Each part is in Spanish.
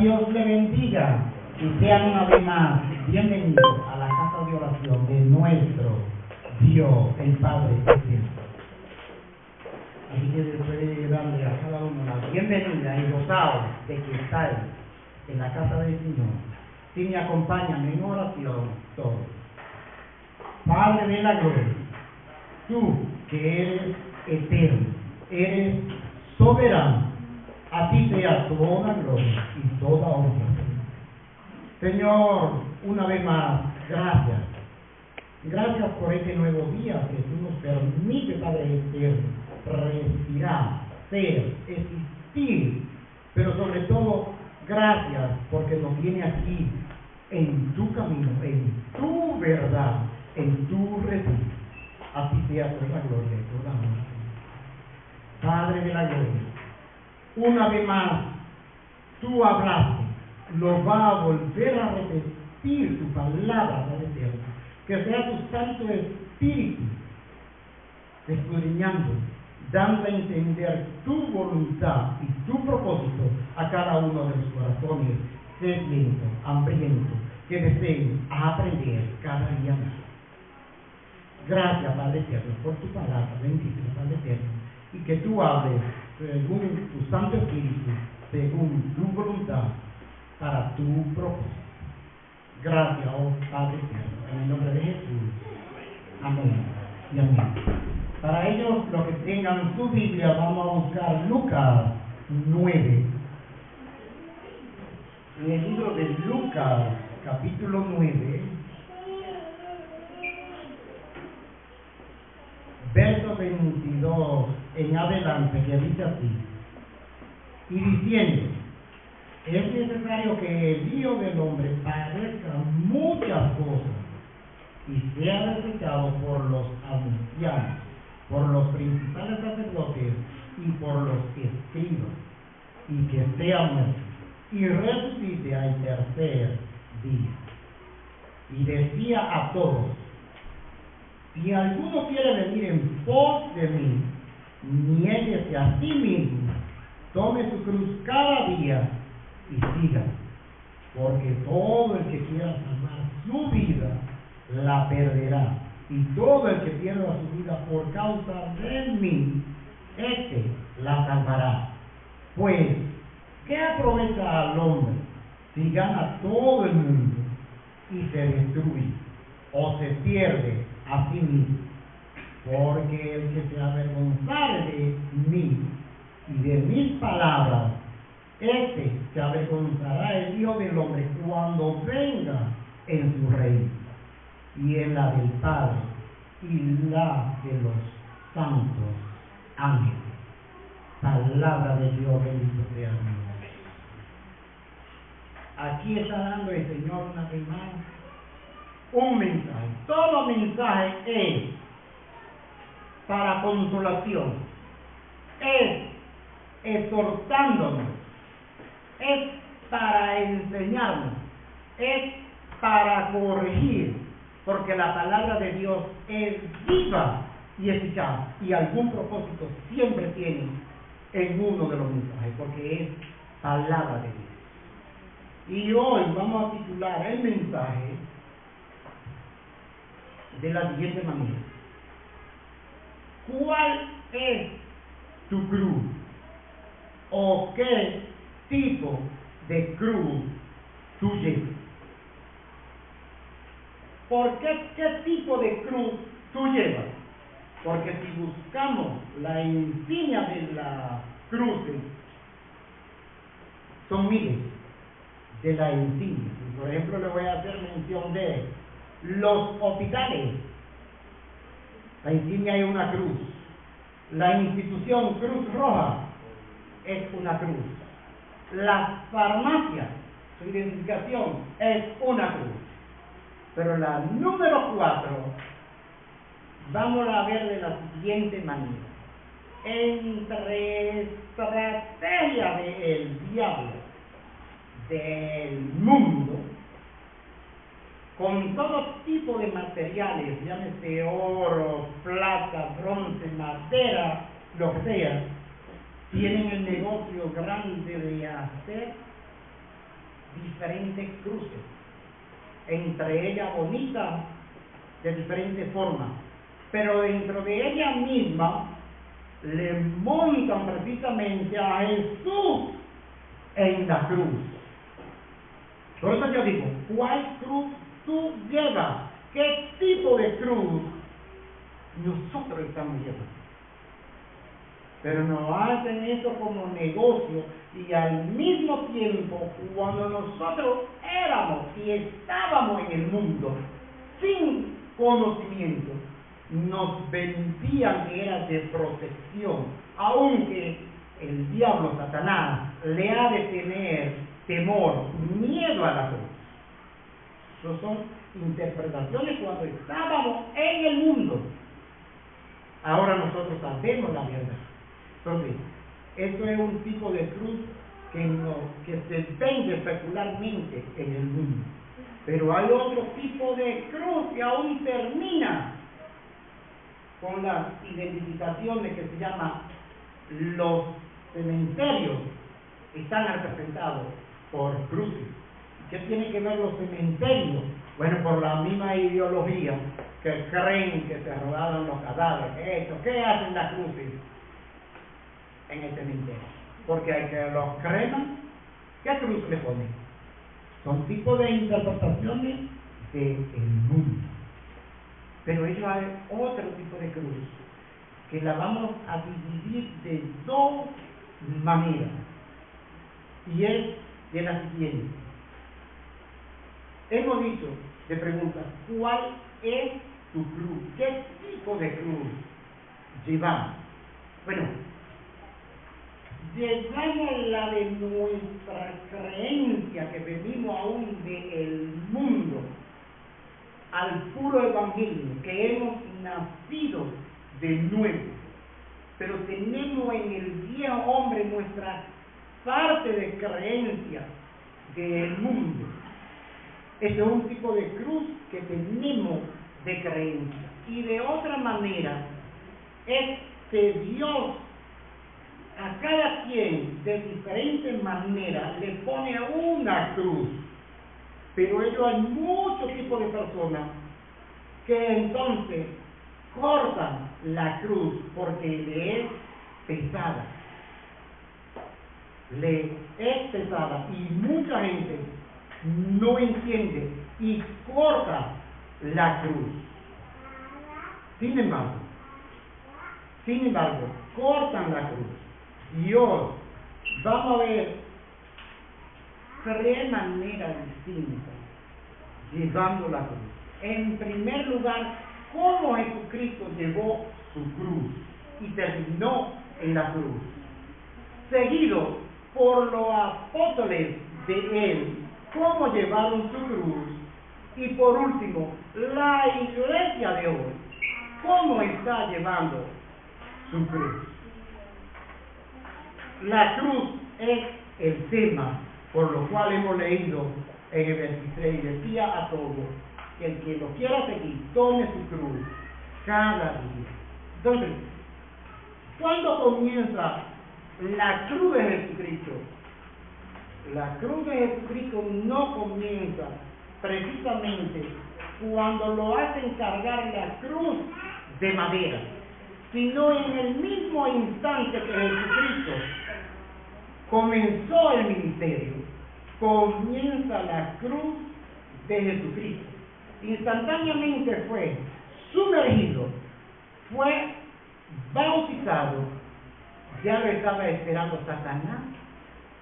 Dios le bendiga y sean una vez más bienvenidos a la casa de oración de nuestro Dios, el Padre Celestial. Así que después de darle a cada uno la bienvenida y gozado de que estáis en la casa del Señor, si me acompañan en oración todos. Padre de la gloria, tú que eres eterno, eres soberano, a ti sea toda gloria y toda honra. Señor, una vez más, gracias. Gracias por este nuevo día que tú nos permites, Padre eterno, respirar, ser, existir, pero sobre todo, gracias porque nos viene aquí en tu camino, en tu verdad, en tu reino. A ti sea toda la gloria y toda honra. Padre de la gloria, una vez más, tú hablaste, lo va a volver a repetir tu palabra, Padre eterno. Que sea tu Santo Espíritu escudriñando, dando a entender tu voluntad y tu propósito a cada uno de los corazones sedientos, hambrientos, que deseen aprender cada día más. Gracias, Padre eterno, por tu palabra, bendito Padre eterno, y que tú hables según tu Santo Espíritu, según tu voluntad, para tu propósito. Gracias, oh Padre eterno, en el nombre de Jesús. Amén y amén. Para ellos, los que tengan su Biblia, vamos a buscar Lucas 9. En el libro de Lucas, capítulo 9, verso 22 en adelante, que dice así: y diciendo, es necesario que el Hijo del Hombre padezca muchas cosas y sea desechado por los ancianos, por los principales sacerdotes y por los escribas, y que sea muerto y resucite al tercer día. Y decía a todos: si alguno quiere venir en pos de mí, niéguese a sí mismo, tome su cruz cada día y siga, porque todo el que quiera salvar su vida la perderá, y todo el que pierda su vida por causa de mí, este la salvará. Pues, ¿qué aprovecha al hombre si gana todo el mundo y se destruye o se pierde a sí mismo? Porque el que se avergonzare de mí y de mis palabras, este se avergonzará el Hijo del Hombre cuando venga en su reino, y en la del Padre y la de los santos ángeles. Palabra de Dios, bendito sea Dios. Aquí está dando el Señor una vez más un mensaje. Todo mensaje es para consolación, es exhortándonos, es para enseñarnos, es para corregir, porque la palabra de Dios es viva y eficaz, y algún propósito siempre tiene en uno de los mensajes, porque es palabra de Dios. Y hoy vamos a titular el mensaje de la siguiente manera: ¿cuál es tu cruz? ¿O qué tipo de cruz tú llevas? ¿Por qué tipo de cruz tú llevas? Porque si buscamos la insignia de la cruz, son miles de la insignia. Por ejemplo, le voy a hacer mención de los hospitales. La insignia es una cruz. La institución Cruz Roja es una cruz. Las farmacias, su identificación es una cruz. Pero la número 4, vamos a ver de la siguiente manera: entre estrategia del diablo, del mundo, con todo tipo de materiales, llámese oro, plata, bronce, madera, lo que sea, tienen el negocio grande de hacer diferentes cruces, entre ellas bonitas de diferentes formas, pero dentro de ella misma le montan precisamente a Jesús en la cruz. Por eso yo digo, ¿cuál cruz tú llevas? ¿Qué tipo de cruz nosotros estamos llevando? Pero nos hacen eso como negocio y al mismo tiempo, cuando nosotros éramos y estábamos en el mundo sin conocimiento, nos vendían que era de protección, aunque el diablo, Satanás, le ha de tener temor, miedo a la cruz. Esas son interpretaciones cuando estábamos en el mundo. Ahora nosotros sabemos la verdad. Entonces, esto es un tipo de cruz que se vende secularmente en el mundo. Pero hay otro tipo de cruz que aún termina con las identificaciones que se llama los cementerios. Están representados por cruces. ¿Qué tiene que ver los cementerios? Bueno, por la misma ideología que creen que se robaron los cadáveres. ¿Qué hacen las cruces en el cementerio? Porque hay que los creman, ¿qué cruz le ponen? Son tipos de interpretaciones del mundo. Pero ellos hay otro tipo de cruz que la vamos a dividir de dos maneras. Y es de la siguiente. Hemos dicho, te preguntas, ¿cuál es tu cruz? ¿Qué tipo de cruz llevamos? Bueno, llevamos la de nuestra creencia que venimos aún del mundo al puro evangelio, que hemos nacido de nuevo, pero tenemos en el viejo hombre nuestra parte de creencia del mundo. Este es un tipo de cruz que tenemos de creencia. Y de otra manera es que Dios a cada quien de diferentes maneras le pone una cruz. Pero hay muchos tipos de personas que entonces cortan la cruz porque le es pesada. Le es pesada y mucha gente no entiende y corta la cruz. Sin embargo, cortan la cruz. Dios, vamos a ver tres maneras distintas llevando la cruz. En primer lugar, cómo Jesucristo llevó su cruz y terminó en la cruz. Seguido por los apóstoles de él, cómo llevaron su cruz. Y por último, la iglesia de hoy, cómo está llevando su cruz. La cruz es el tema por lo cual hemos leído en el 23 y decía a todos que el que lo quiera seguir tome su cruz cada día. Entonces, ¿cuándo comienza la cruz de Jesucristo? La cruz de Jesucristo no comienza precisamente cuando lo hacen cargar la cruz de madera, sino en el mismo instante que Jesucristo comenzó el ministerio, comienza la cruz de Jesucristo. Instantáneamente fue sumergido, fue bautizado, ya lo estaba esperando Satanás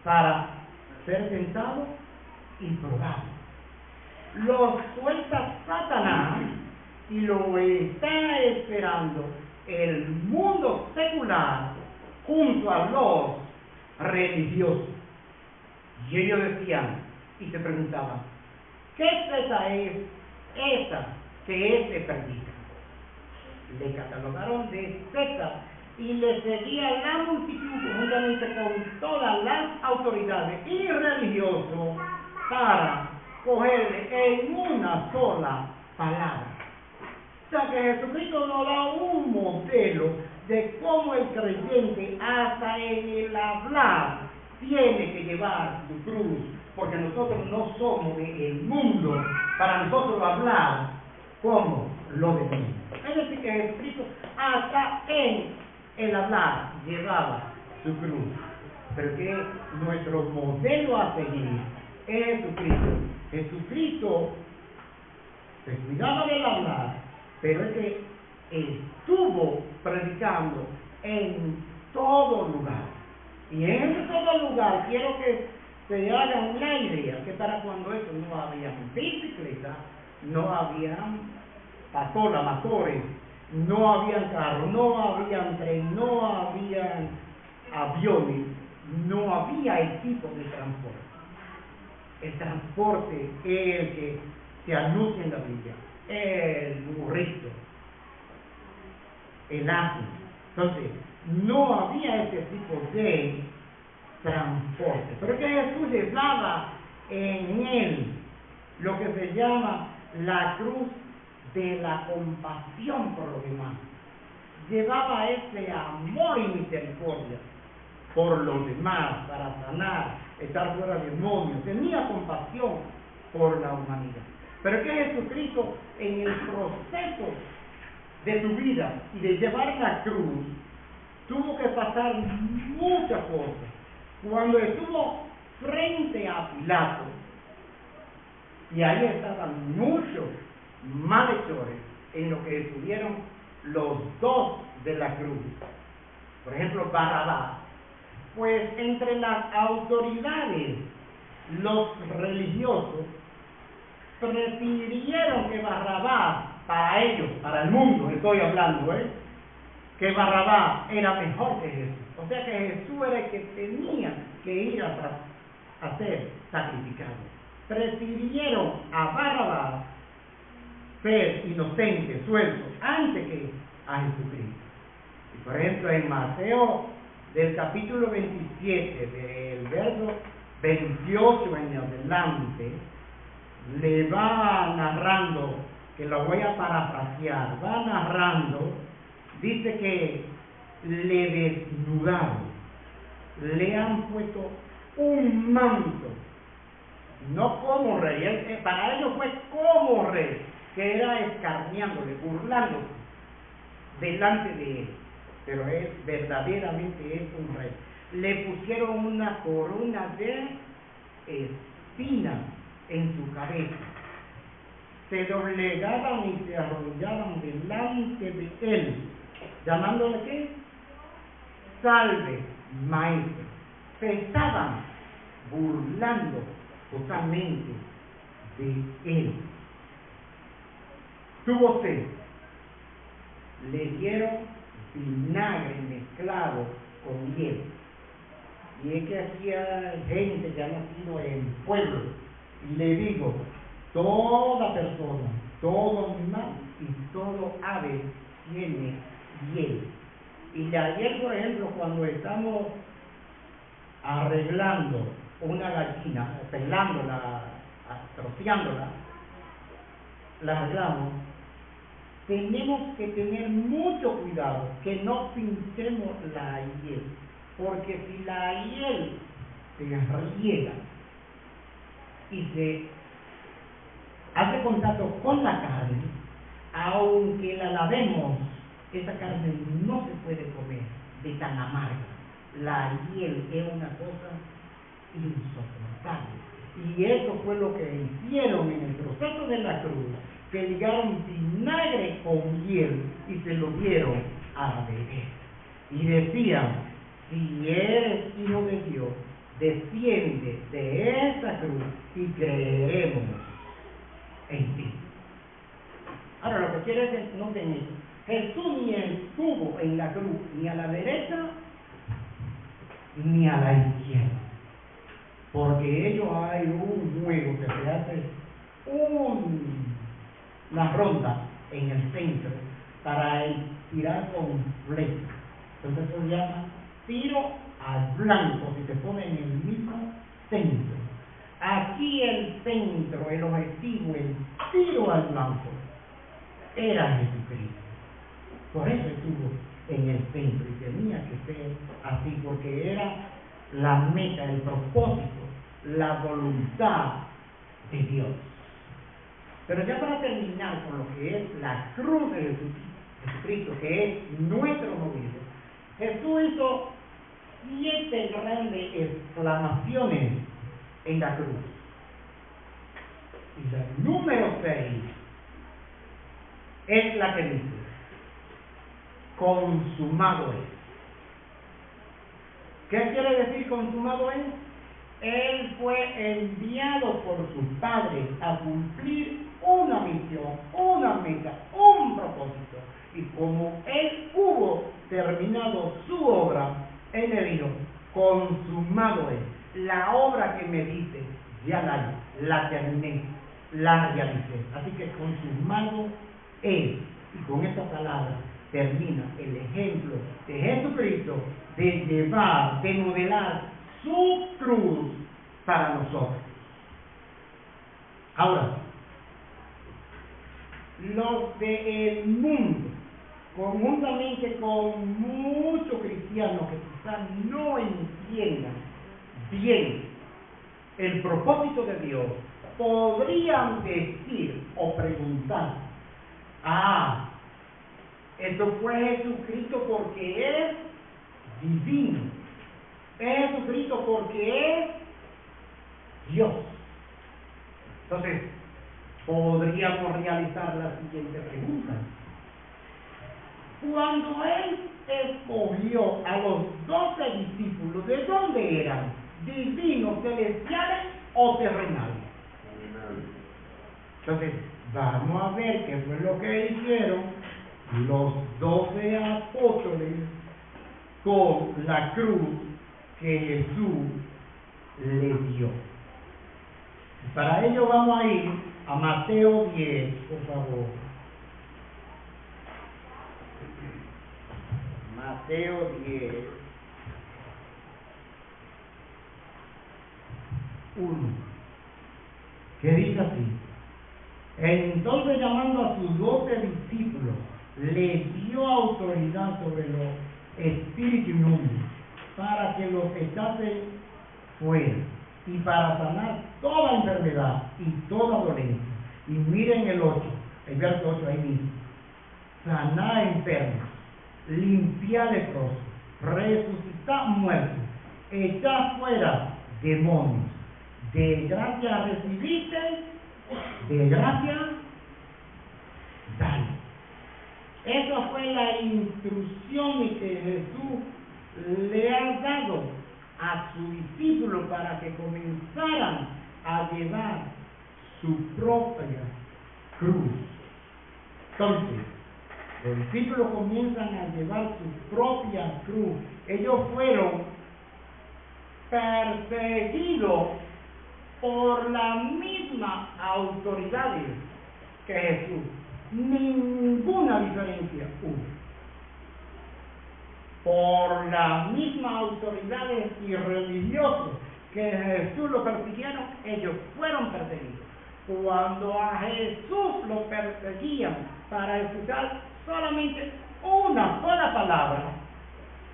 para ser tentado y probado. Lo suelta Satanás y lo está esperando el mundo secular junto a los religiosos. Y ellos decían y se preguntaban, ¿qué secta es esa que éste predica? Le catalogaron de secta y le seguía la multitud juntamente con todas las autoridades y religiosos para cogerle en una sola palabra. O sea que Jesucristo nos da un modelo de cómo el creyente hasta en el hablar tiene que llevar su cruz porque nosotros no somos el mundo para nosotros hablar como lo del mundo. Es decir, que Jesucristo hasta en el hablar llevaba su cruz, pero que nuestro modelo a seguir es Jesucristo. Jesucristo se cuidaba del hablar, pero es que estuvo predicando en todo lugar. Y en ese todo lugar quiero que se hagan una idea que para cuando eso no había bicicleta, no habían pasolas, motores, no habían carros, no habían tren, no habían aviones, no había equipo de transporte. El transporte es el que se anuncia en la Biblia, el burrito, el asno. Entonces, no había ese tipo de transporte. Pero que Jesús llevaba en él lo que se llama la cruz de la compasión por los demás. Llevaba ese amor y misericordia por los demás, para sanar, estar fuera de demonios. Tenía compasión por la humanidad. Pero que Jesucristo, en el proceso de su vida y de llevar la cruz, tuvo que pasar muchas cosas. Cuando estuvo frente a Pilato, y ahí estaban muchos malhechores en lo que estuvieron los dos de la cruz. Por ejemplo, Barrabás. Pues entre las autoridades, los religiosos, prefirieron que Barrabás, para ellos, para el mundo estoy hablando, que Barrabás era mejor que Jesús. O sea que Jesús era el que tenía que ir a ser sacrificado. Prefirieron a Barrabás ser inocente, suelto, antes que a Jesucristo. Y por ejemplo, en Mateo, del capítulo 27, del verso 28 en adelante, le va narrando, que lo voy a parafrasear, va narrando, dice que le desnudaron, le han puesto un manto, no como rey, para ellos fue como rey, que era escarneándole, burlándose delante de él, pero él verdaderamente es un rey. Le pusieron una corona de espinas en su cabeza, se doblegaban y se arrodillaban delante de él, llamándole ¿qué? Salve, maestro. Se estaban burlando totalmente de él. Tuvo sed, le dieron vinagre mezclado con hiel. Y es que hacía gente que ha nacido en pueblo. Y le digo, toda persona, todo animal y todo ave tiene hiel. Y de ayer, por ejemplo, cuando estamos arreglando una gallina, pelándola, troceándola, la arreglamos, tenemos que tener mucho cuidado que no pintemos la hiel, porque si la hiel se riega y se hace contacto con la carne, aunque la lavemos, esa carne no se puede comer de tan amarga. La hiel es una cosa insoportable. Y eso fue lo que hicieron en el proceso de la cruz, que ligaron vinagre con hiel y se lo dieron a beber. Y decían, si eres hijo de Dios, desciende de esa cruz y creeremos en ti. Ahora lo que quiero es que noten eso. Jesús ni estuvo en la cruz ni a la derecha ni a la izquierda, porque ellos hay un juego que se hace una ronda en el centro para tirar con flecha. Entonces eso se llama tiro al blanco, si se pone en el mismo centro. Aquí el centro, el objetivo, el tiro al blanco, era Jesucristo. Por eso estuvo en el centro y tenía que ser así, porque era la meta, el propósito, la voluntad de Dios. Pero ya para terminar con lo que es la cruz de Jesucristo, que es nuestro modelo, Jesús hizo 7 grandes exclamaciones en la cruz. Y la número 6 es la que dice: consumado es. ¿Qué quiere decir consumado es? Él fue enviado por su Padre a cumplir una misión, una meta, un propósito. Y como Él hubo terminado su obra, Él le dijo: consumado es. La obra que me dice, ya la terminé, la realicé. Así que consumado es. Y con esta palabra termina el ejemplo de Jesucristo de llevar, de modelar su cruz para nosotros. Ahora, los del mundo, conjuntamente con muchos cristianos que quizás no entiendan bien el propósito de Dios, podrían decir o preguntar: esto fue Jesucristo porque es divino, es Jesucristo porque es Dios. Entonces, podríamos realizar la siguiente pregunta: cuando Él escogió a los 12 discípulos, ¿de dónde eran? ¿Divinos, celestiales o terrenales? Entonces, vamos a ver qué fue lo que hicieron los 12 apóstoles con la cruz que Jesús les dio. Para ello vamos a ir a Mateo 10, por favor. Mateo 10, 1, que dice así: entonces, llamando a sus 12 discípulos, les dio autoridad sobre los espíritus inmundos para que los echasen fuera y para sanar toda enfermedad y toda dolencia. Y miren el 8, el verso 8 ahí mismo: sanar enfermos, limpiar leprosos, resucitar muertos, echar fuera demonios. De gracia recibiste, de gracia dale. Esa fue la instrucción que Jesús le ha dado a sus discípulos para que comenzaran a llevar su propia cruz. Entonces, los discípulos comienzan a llevar su propia cruz. Ellos fueron perseguidos por las mismas autoridades que Jesús. Ninguna diferencia hubo. Por las mismas autoridades y religiosos que Jesús lo persiguieron, ellos fueron perseguidos. Cuando a Jesús lo perseguían para escuchar solamente una sola palabra,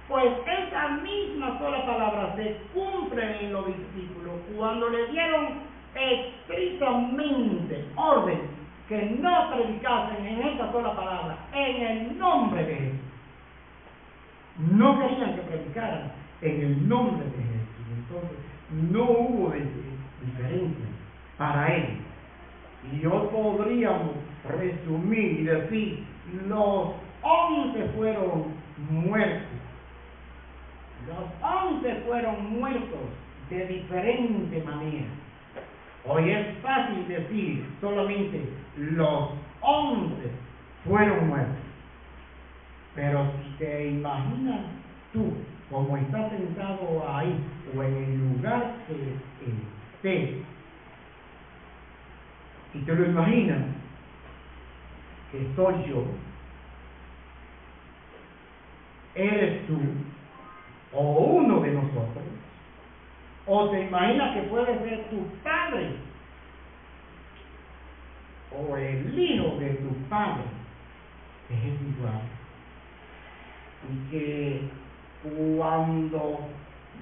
pues esa misma sola palabra se cumple en los discípulos cuando le dieron estrictamente orden que no predicasen en esa sola palabra, en el nombre de Jesús. No querían que predicaran en el nombre de Jesús. Entonces, no hubo diferencia para él. Y hoy podríamos resumir y decir: los 11 fueron muertos. Los 11 fueron muertos de diferente manera. Hoy es fácil decir solamente los 11 fueron muertos. Pero si te imaginas tú, como estás sentado ahí o en el lugar que estés, y te lo imaginas que soy yo, eres tú, o uno de nosotros, o te imaginas que puede ser tu padre, o el hijo de tu padre, que es igual, y que cuando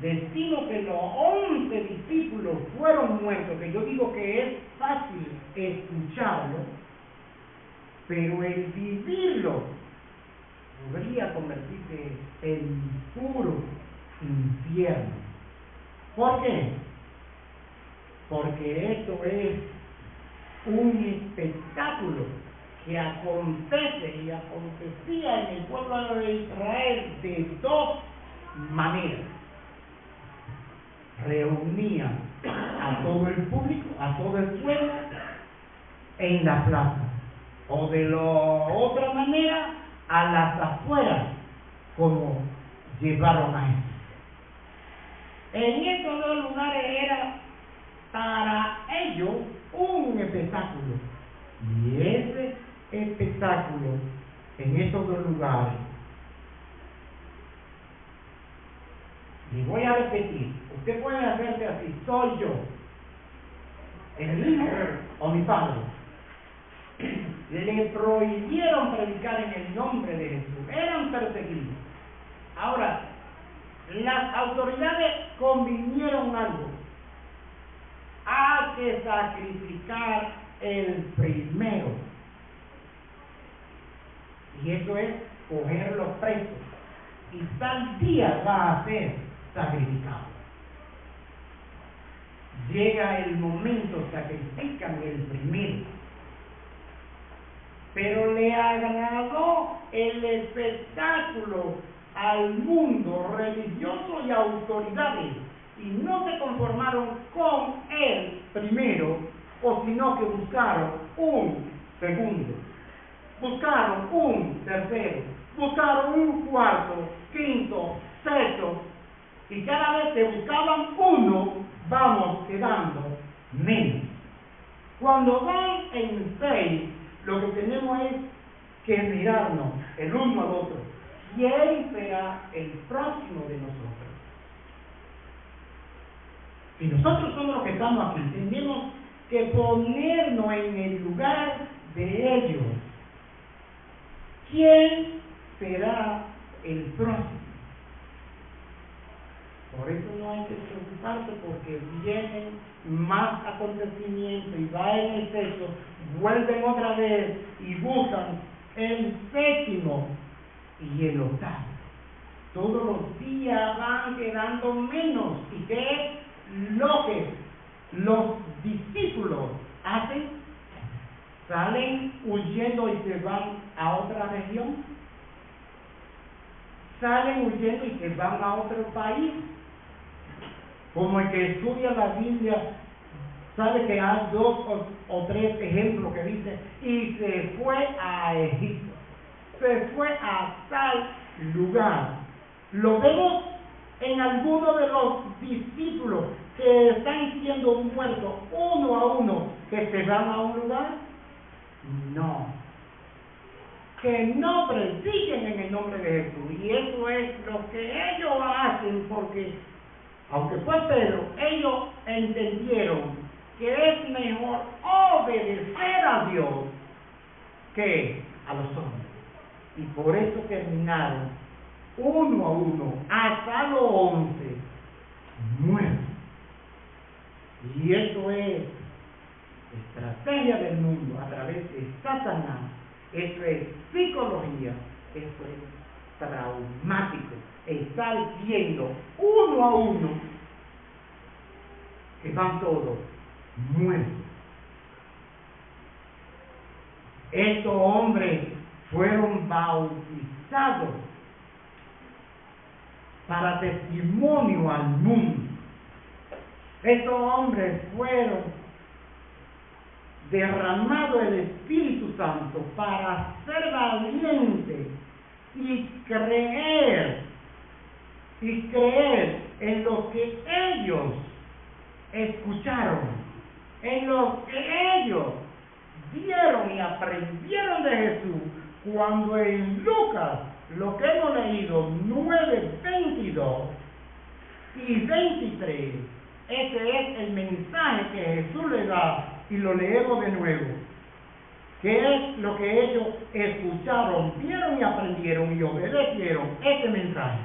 decimos que los 11 discípulos fueron muertos, que yo digo que es fácil escucharlo, pero el vivirlo podría convertirse en puro infierno. ¿Por qué? Porque esto es un espectáculo que acontece y acontecía en el pueblo de Israel de dos maneras. Reunía a todo el público, a todo el pueblo en la plaza, o de la otra manera a las afueras, como llevaron a Jesús. En estos dos lugares era para ellos un espectáculo, y ese espectáculo en estos dos lugares, y voy a repetir, usted puede hacerse así: soy yo, el hijo o mi padre. Le prohibieron predicar en el nombre de Jesús, eran perseguidos. Ahora, las autoridades convinieron algo: hay que sacrificar el primero, y eso es cogerlo preso, y tal día va a ser sacrificado. Llega el momento, sacrifican el primero. Pero le agradó el espectáculo al mundo religioso y autoridades, y no se conformaron con el primero, o sino que buscaron un segundo, buscaron un tercero, buscaron un cuarto, quinto, sexto, y cada vez que buscaban uno, vamos quedando menos. Cuando van en 6, lo que tenemos es que mirarnos el uno al otro. ¿Quién será el próximo de nosotros? Si nosotros somos los que estamos aquí, tenemos que ponernos en el lugar de ellos. ¿Quién será el próximo? Por eso no hay que preocuparse, porque vienen más acontecimientos y va en exceso, vuelven otra vez y buscan el séptimo y el octavo. Todos los días van quedando menos. ¿Y qué es lo que los discípulos hacen? Salen huyendo y se van a otra región. Salen huyendo y se van a otro país. Como el que estudia la Biblia sabe que hay 2 o 3 ejemplos que dice: y se fue a Egipto, se fue a tal lugar. Lo vemos en algunos de los discípulos que están siendo muertos uno a uno, que se van a un lugar. No, que no prediquen en el nombre de Jesús, y eso es lo que ellos hacen, porque aunque fue Pedro, ellos entendieron que es mejor obedecer a Dios que a los hombres, y por eso terminaron uno a uno hasta los 11 muertos. Y eso es estrategia del mundo a través de Satanás. Eso es psicología, eso es traumático. Estar viendo uno a uno que van todos muertos. Estos hombres fueron bautizados para testimonio al mundo. Estos hombres fueron derramados el Espíritu Santo para ser valientes y creer en lo que ellos escucharon, en lo que ellos vieron y aprendieron de Jesús, cuando en Lucas, lo que hemos leído, 9:22 y 23, ese es el mensaje que Jesús le da, y lo leemos de nuevo, que es lo que ellos escucharon, vieron y aprendieron y obedecieron ese mensaje.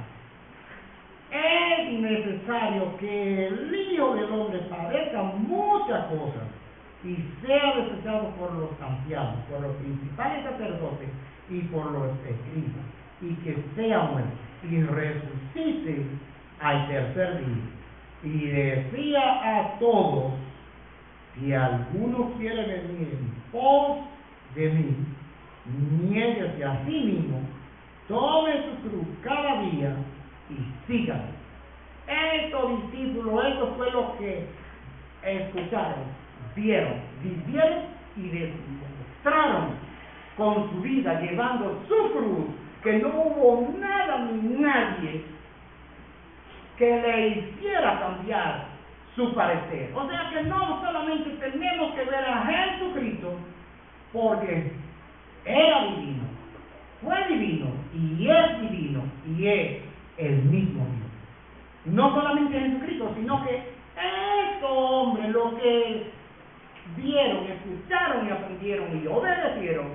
es necesario que el Hijo del Hombre padezca muchas cosas y sea desechado por los ancianos, por los principales sacerdotes y por los escribas, y que sea muerto y resucite al tercer día. Y decía a todos: si alguno quiere venir en pos de mí, niéguese a sí mismo, tome su cruz cada día y sígame. Estos discípulos, esto fue lo que escucharon, vieron, vivieron y demostraron con su vida, llevando su cruz, que no hubo nada ni nadie que le hiciera cambiar su parecer. O sea que no solamente tenemos que ver a Jesucristo porque era divino, fue divino y es el mismo Dios. No solamente Jesucristo, sino que estos hombres, lo que vieron, escucharon y aprendieron y obedecieron,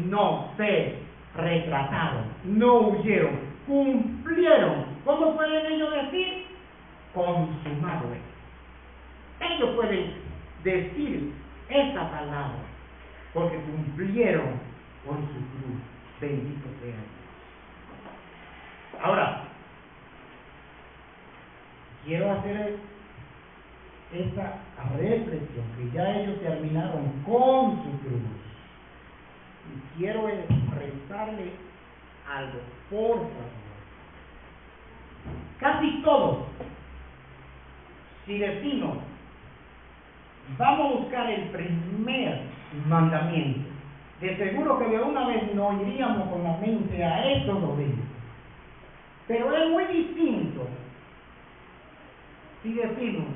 no se retrataron, no huyeron, cumplieron. ¿Cómo pueden ellos decir? Consumado es. Ellos pueden decir esa palabra porque cumplieron con su cruz. Bendito sea Dios. Ahora, quiero hacer esta reflexión, que ya ellos terminaron con su cruz. Y quiero expresarle algo, por favor. Casi todos, si decimos, vamos a buscar el primer mandamiento, de seguro que de una vez no iríamos con la mente a estos obedientes. Pero es muy distinto si decimos,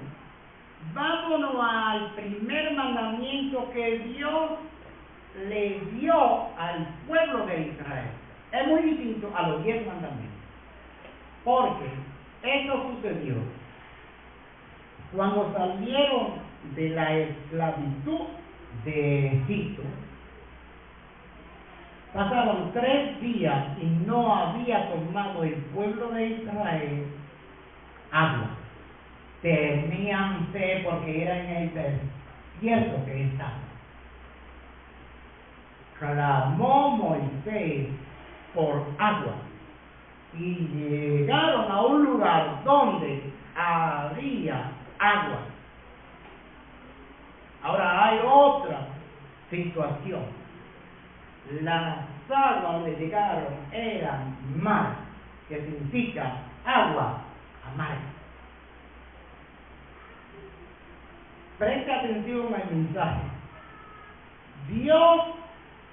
vámonos al primer mandamiento que Dios le dio al pueblo de Israel. Es muy distinto a los 10 mandamientos. Porque eso sucedió cuando salieron de la esclavitud de Egipto. Pasaron 3 días y no había tomado el pueblo de Israel agua. Tenían sed porque era en el desierto que estaba. Clamó Moisés por agua y llegaron a un lugar donde había agua. Ahora hay otra situación. Las aguas donde llegaron eran mar, que significa agua amarga. Presta atención al mensaje. Dios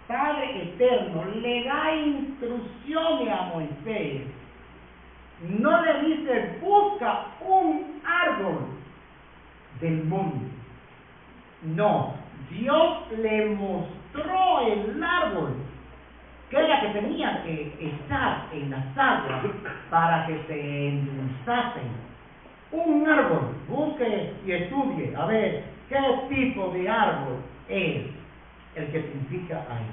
Padre Eterno le da instrucciones a Moisés. No le dice, busca un árbol del monte. No, Dios le mostró el árbol, que era que tenía que estar en las aguas para que se endulzasen. Un árbol, busque y estudie a ver qué tipo de árbol es el que significa ahí.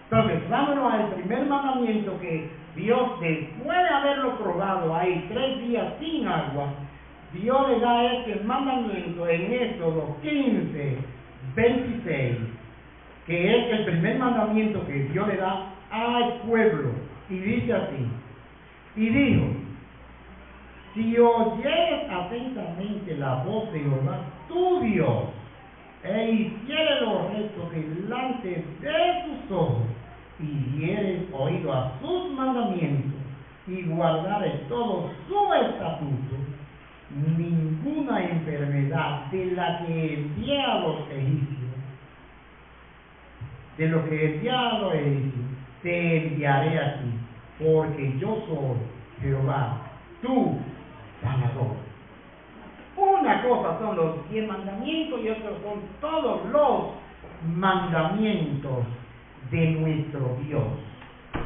Entonces, vámonos al primer mandamiento que Dios, después de haberlo probado ahí 3 días sin agua, Dios le da este mandamiento en Éxodo 15, 26, que es el primer mandamiento que Dios le da al pueblo, y dice así: y dijo, si oyeres atentamente la voz de Jehová tu Dios, e hicieres lo recto delante de sus ojos, y dieres oído a sus mandamientos, y guardares todo su estatuto, ninguna enfermedad de la que envié a los egipcios, de lo que envié a los egipcios, te enviaré a ti, porque yo soy Jehová, tu sanador. Una cosa son los 10 mandamientos y otros son todos los mandamientos de nuestro Dios.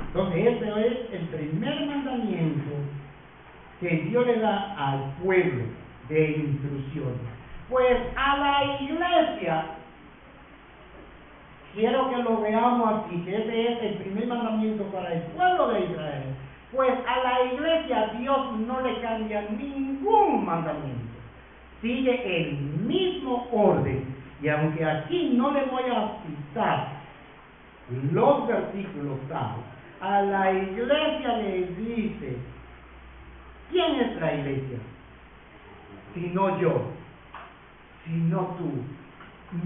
Entonces ese es el primer mandamiento que Dios le da al pueblo de instrucción. Pues a la iglesia, quiero que lo veamos así, que ese es el primer mandamiento para el pueblo de Israel. Pues a la iglesia Dios no le cambia ningún ningún mandamiento. Sigue el mismo orden. Y aunque aquí no le voy a citar los versículos tal, a la iglesia le dice, ¿quién es la iglesia? Sino yo, sino tú,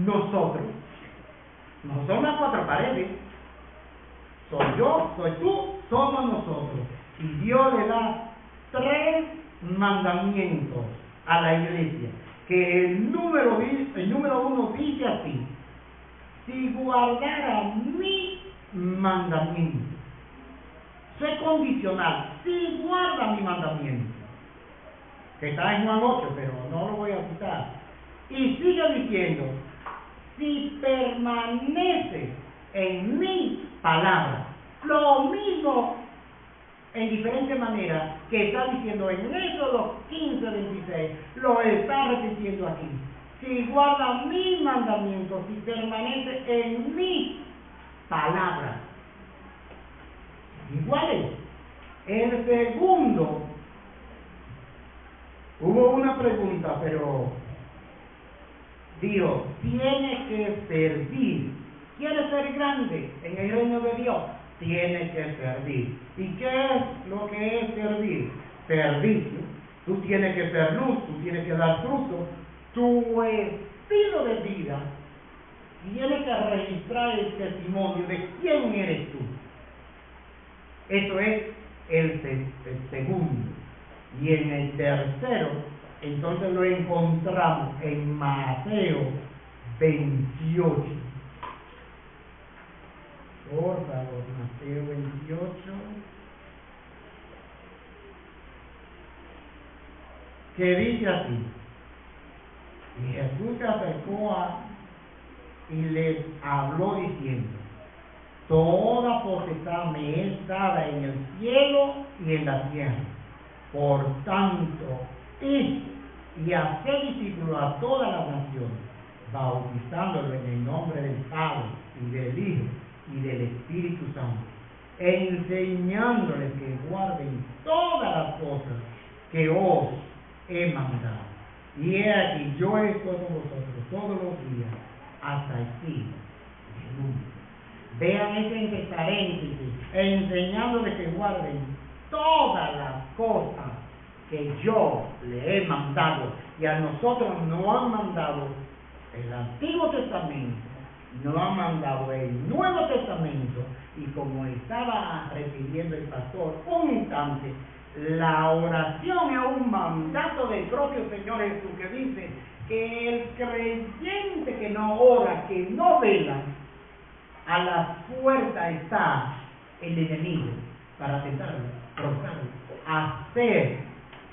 nosotros. No son las cuatro paredes. Soy yo, soy tú, somos nosotros. Y Dios le da 3 mandamientos a la iglesia. Que el número 1 dice así: si guardara mi mandamiento. Eso es condicional. Si guarda mi mandamiento. Que está en Juan 8, pero no lo voy a citar. Y sigue diciendo: si permanece en mi palabra. Lo mismo en diferente manera que está diciendo en Éxodo 15:26, lo está repitiendo aquí. Si guarda mi mandamiento, si permanece en mi palabra. Iguales. El segundo, hubo una pregunta, pero Dios tiene que servir. ¿Quiere ser grande en el reino de Dios? Tiene que servir. ¿Y qué es lo que es servir? Servicio. Tú tienes que ser luz, tú tienes que dar fruto. Tu estilo de vida tiene que registrar el testimonio de quién eres tú. Eso es el segundo. Y en el tercero, entonces lo encontramos en Mateo 28. Por favor, Mateo 28. Que dice así: y Jesús se acercó y les habló diciendo: toda potestad me es dada en el cielo y en la tierra. Por tanto, id y haced discípulos a todas las naciones, bautizándolos en el nombre del Padre y del Hijo y del Espíritu Santo, enseñándoles que guarden todas las cosas que os he mandado. Y he aquí, yo estoy con vosotros todos los días hasta el fin del mundo. Vean ese entre paréntesis, enseñándoles que guarden todas las cosas que yo le he mandado. Y a nosotros nos han mandado el Antiguo Testamento, nos han mandado el Nuevo Testamento. Y como estaba refiriendo el pastor un instante, la oración es un mandato del propio Señor Jesús, que dice que el creyente que no ora, que no vela, a la puerta está el enemigo para tentarlo, provocarlo, hacer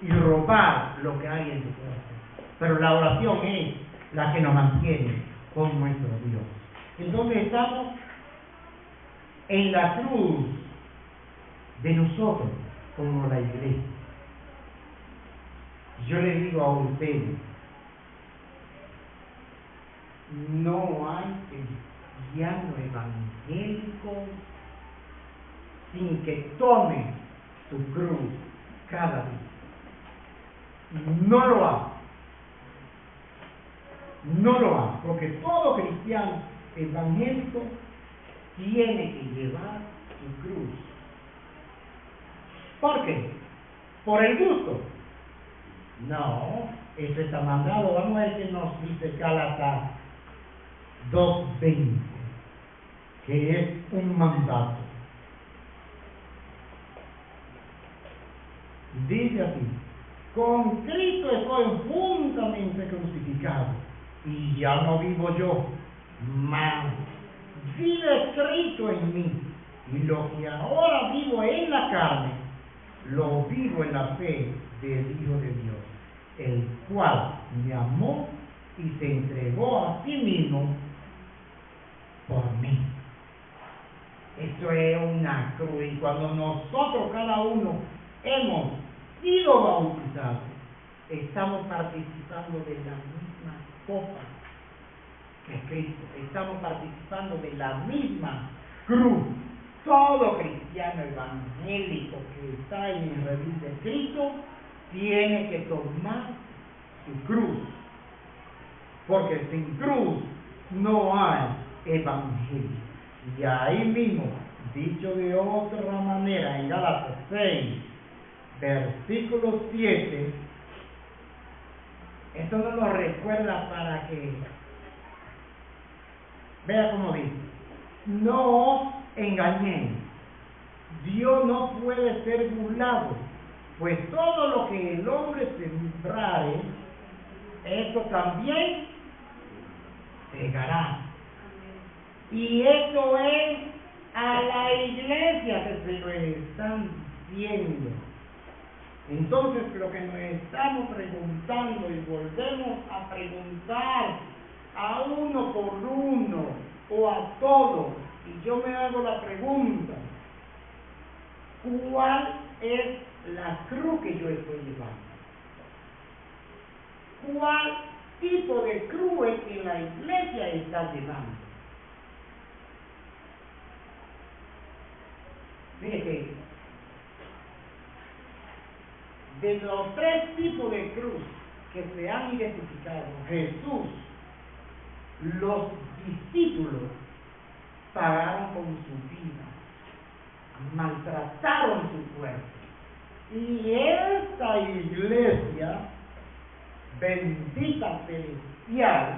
y robar lo que hay en su corazón. Pero la oración es la que nos mantiene con nuestro Dios. Entonces estamos en la cruz de nosotros como la iglesia. Yo le digo a ustedes, no hay cristiano evangélico sin que tome su cruz cada día. No lo haga. No lo haga, porque todo cristiano evangélico tiene que llevar su cruz. ¿Por qué? ¿Por el gusto? No, eso está mandado. Vamos a ver qué nos dice Gálatas 2:20, que es un mandato. Dice así: con Cristo estoy juntamente crucificado, y ya no vivo yo, mas vive Cristo en mí, y lo que ahora vivo en la carne, lo vivo en la fe del Hijo de Dios, el cual me amó y se entregó a sí mismo por mí. Esto es una cruz, y cuando nosotros cada uno hemos sido bautizados, estamos participando de la misma copa que Cristo, estamos participando de la misma cruz. Todo cristiano evangélico que está en el redil de Cristo tiene que tomar su cruz, porque sin cruz no hay evangelio. Y ahí mismo, dicho de otra manera, en Gálatas 6, versículo 7, esto nos lo recuerda para que vea cómo dice: no os engañéis, Dios no puede ser burlado, pues todo lo que el hombre sembrare, esto también segará. Y esto es a la iglesia que se lo están diciendo. Entonces, lo que nos estamos preguntando, y volvemos a preguntar a uno por uno o a todos, y yo me hago la pregunta: ¿cuál es la cruz que yo estoy llevando? ¿Cuál tipo de cruz es que la iglesia está llevando? Mire que de los 3 tipos de cruz que se han identificado, Jesús, los discípulos pagaron con su vida, maltrataron su cuerpo. Y esta iglesia bendita celestial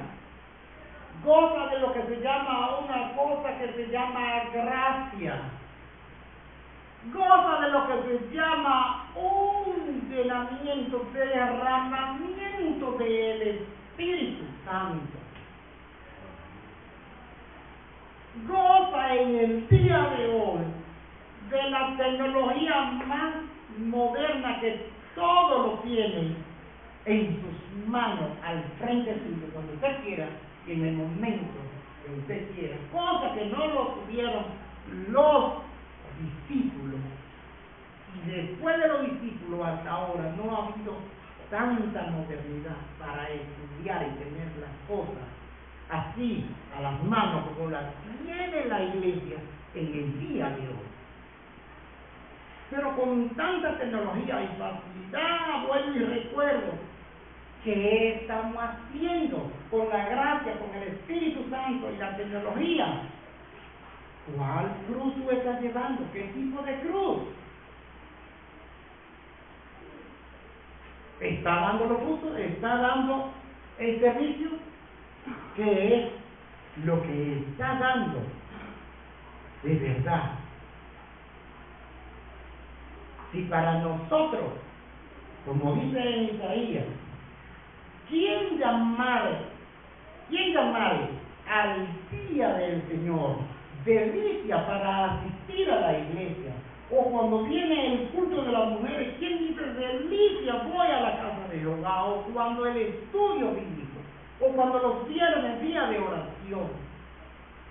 goza de lo que se llama una cosa que se llama gracia. Goza de lo que se llama un llenamiento, derramamiento del Espíritu Santo. Goza en el día de hoy de la tecnología más moderna, que todo lo tiene en sus manos, al frente suyo, cuando usted quiera y en el momento que usted quiera, cosa que no lo tuvieron los discípulos. Y después de los discípulos hasta ahora no ha habido tanta modernidad para estudiar y tener las cosas así a las manos como las tiene la iglesia en el día de hoy. Pero con tanta tecnología y facilidad, vuelvo y recuerdo, ¿qué estamos haciendo con la gracia, con el Espíritu Santo y la tecnología? ¿Cuál cruz tú estás llevando? ¿Qué tipo de cruz? ¿Está dando los frutos? ¿Está dando el servicio? ¿Qué es lo que está dando de verdad? Si para nosotros, como dice en Isaías, ¿quién llamare al día del Señor delicia para asistir a la iglesia? O cuando viene el culto de las mujeres, ¿quién dice delicia voy a la casa de Jehová? O cuando el estudio bíblico, o cuando los viernes, día de oración,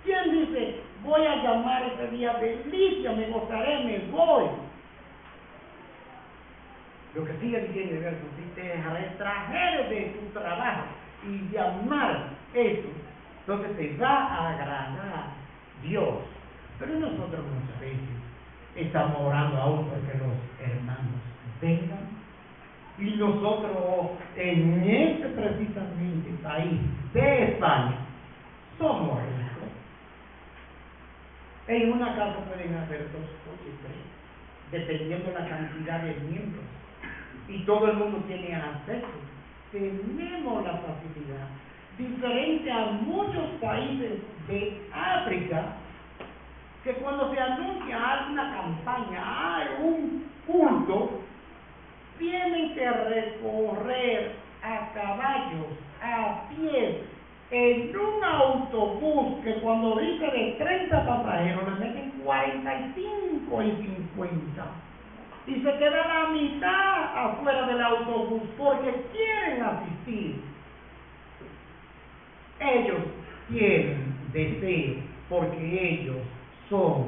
¿quién dice voy a llamar ese día delicia, me gozaré, me voy? Lo que sigue diciendo el verso: si te retrajeres de tu trabajo y llamar eso, entonces te va a agradar Dios. Pero nosotros muchas veces estamos orando aún porque los hermanos vengan, y nosotros en este precisamente país de España somos ricos. En una casa pueden haber 2 o 3, dependiendo de la cantidad de miembros, y todo el mundo tiene acceso. Tenemos la facilidad, diferente a muchos países de África, que cuando se anuncia alguna campaña, hay un culto, tienen que recorrer a caballos, a pie, en un autobús que cuando dice de 30 pasajeros le meten 45 y 50. Y se queda la mitad afuera del autobús porque quieren asistir. Ellos tienen deseo porque ellos son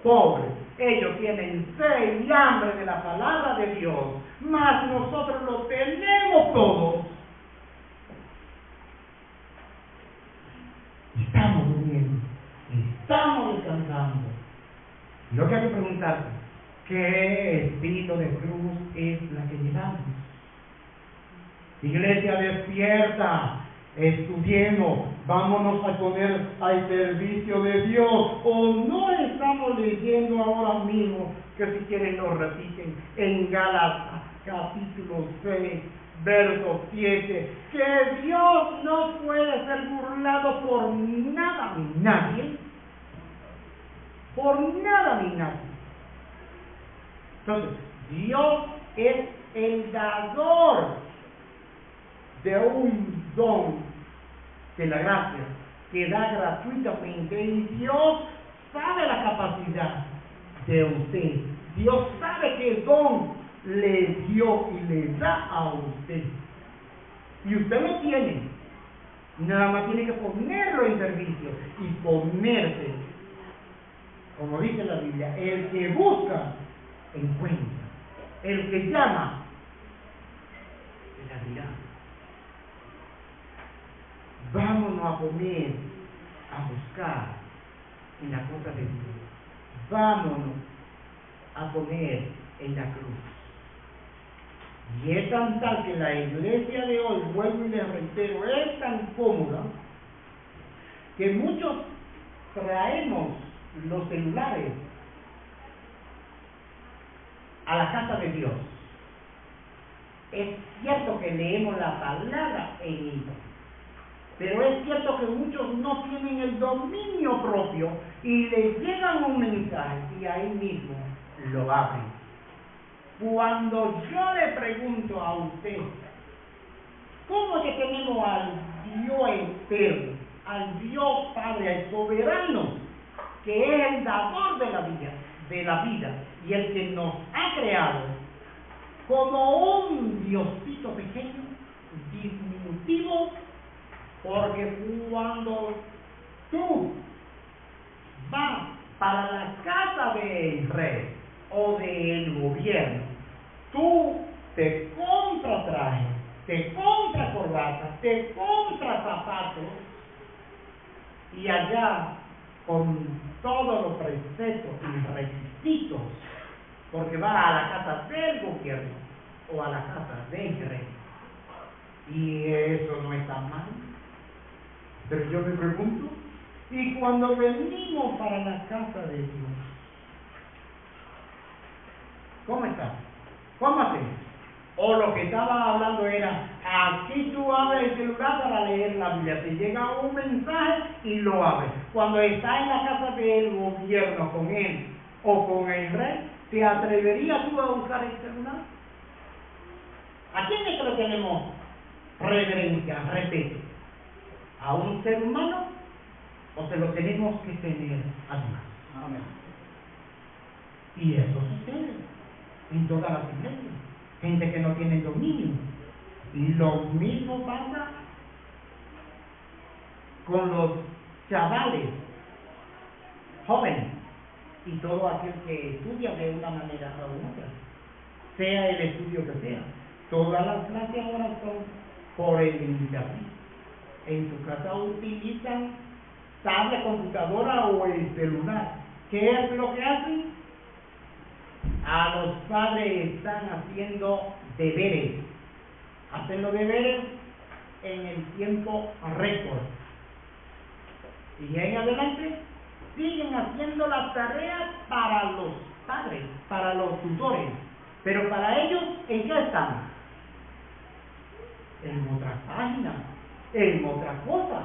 pobres. Ellos tienen sed y hambre de la palabra de Dios, mas nosotros lo tenemos todo. Estamos durmiendo, estamos descansando. Lo que hay que preguntarse: ¿Qué espíritu de cruz es la que llevamos? Iglesia, despierta, estudiemos, vámonos a poner al servicio de Dios. O no estamos leyendo ahora mismo, que si quieren lo repiten, en Gálatas capítulo 6, verso 7, que Dios no puede ser burlado por nada ni nadie, por nada ni nadie. Entonces, Dios es el dador de un don de la gracia que da gratuitamente, y Dios sabe la capacidad de usted. Dios sabe qué don le dio y le da a usted. Y usted lo tiene. Nada más tiene que ponerlo en servicio y ponerse, como dice la Biblia, el que busca, encuentra. El que llama, se le abrirá. Vámonos a poner a buscar en la cosa de Dios. Vámonos a poner en la cruz. Y es tan tal que la iglesia de hoy, vuelvo y les reitero, es tan cómoda que muchos traemos los celulares a la casa de Dios. Es cierto que leemos la palabra en internet, pero es cierto que muchos no tienen el dominio propio y les llegan un mensaje y ahí mismo lo abren. Cuando yo le pregunto a usted, ¿cómo que tenemos al Dios eterno, al Dios Padre, al soberano, que es el dador de la vida y el que nos ha creado, como un Diosito pequeño, diminutivo? Porque cuando tú vas para la casa del rey o del gobierno, tú te compras traje, te compras corbata, te compras zapatos, y allá con todos los preceptos y requisitos, porque vas a la casa del gobierno o a la casa del rey. Y eso no está mal. Pero yo me pregunto, ¿y cuando venimos para la casa de Dios? ¿Cómo está? ¿Cómo hacemos? O lo que estaba hablando era, aquí tú abres el celular para leer la Biblia, te llega un mensaje y lo abres. Cuando estás en la casa del gobierno con él o con el rey, ¿te atreverías tú a usar el celular? ¿A quién es que le tenemos reverencia, respeto? ¿A un ser humano o se lo tenemos que tener a Dios? Amén. Y eso sucede en todas las iglesias. Gente que no tiene dominio. Y lo mismo pasa con los chavales jóvenes y todo aquel que estudia de una manera u otra, sea el estudio que sea. Todas las clases ahora son por el internet. En su casa utilizan tablet, computadora o el celular. ¿Qué es lo que hacen? A los padres están haciendo deberes. Hacen los deberes en el tiempo récord. Y en adelante siguen haciendo las tareas para los padres, para los tutores. Pero para ellos, ¿en qué están? En otra página, en otra cosa.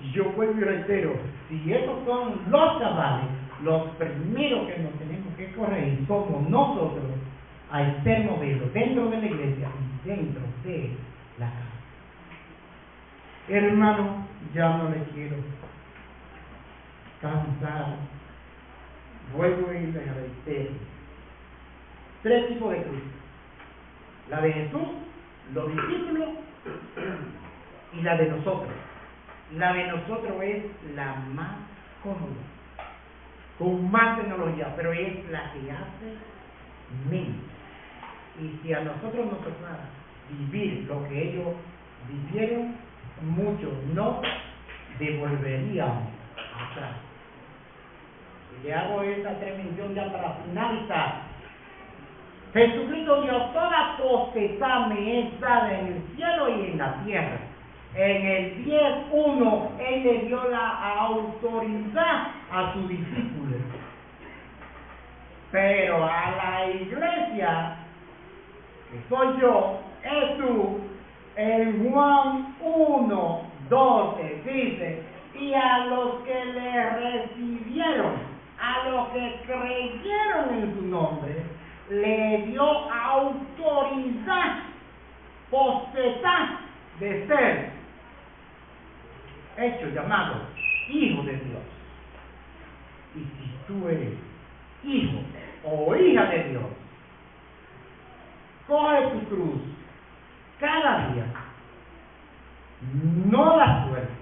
Y yo vuelvo y reitero, si esos son los chavales, los primeros que nos tenemos que corregir somos nosotros, al ser modelo dentro de la iglesia y dentro de la casa. Hermano, ya no le quiero cansar. Vuelvo y le reitero. 3 tipos de cruz: la de Jesús, los discípulos y la de nosotros. La de nosotros es la más cómoda, con más tecnología, pero es la que hace menos. Y si a nosotros nos tocara vivir lo que ellos vivieron, muchos no devolveríamos atrás. le hago esta mención ya para finalizar. Jesucristo dio toda potestad me es dada en el cielo y en la tierra. En el 10:1, Él le dio la autoridad a sus discípulos. Pero a la iglesia, que soy yo, es tú, en Juan 1:12 dice, y a los que le recibieron, a los que creyeron en su nombre, le dio autoridad, potestad de ser hecho, llamado hijo de Dios. Y si tú eres hijo o hija de Dios, coge tu cruz cada día, no la sueltes,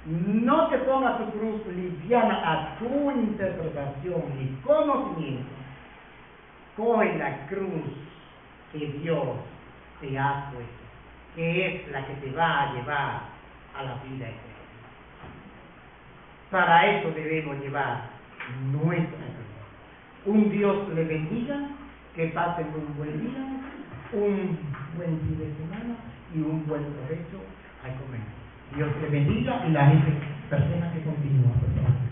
no te pongas tu cruz liviana a tu interpretación y conocimiento. Coge la cruz que Dios te ha puesto, que es la que te va a llevar a la vida eterna. Para eso debemos llevar nuestra cruz. Un Dios le bendiga, que pasen un buen día, un buen fin de semana y un buen provecho al comer. Dios le bendiga y la gente, persona que continúa, por favor.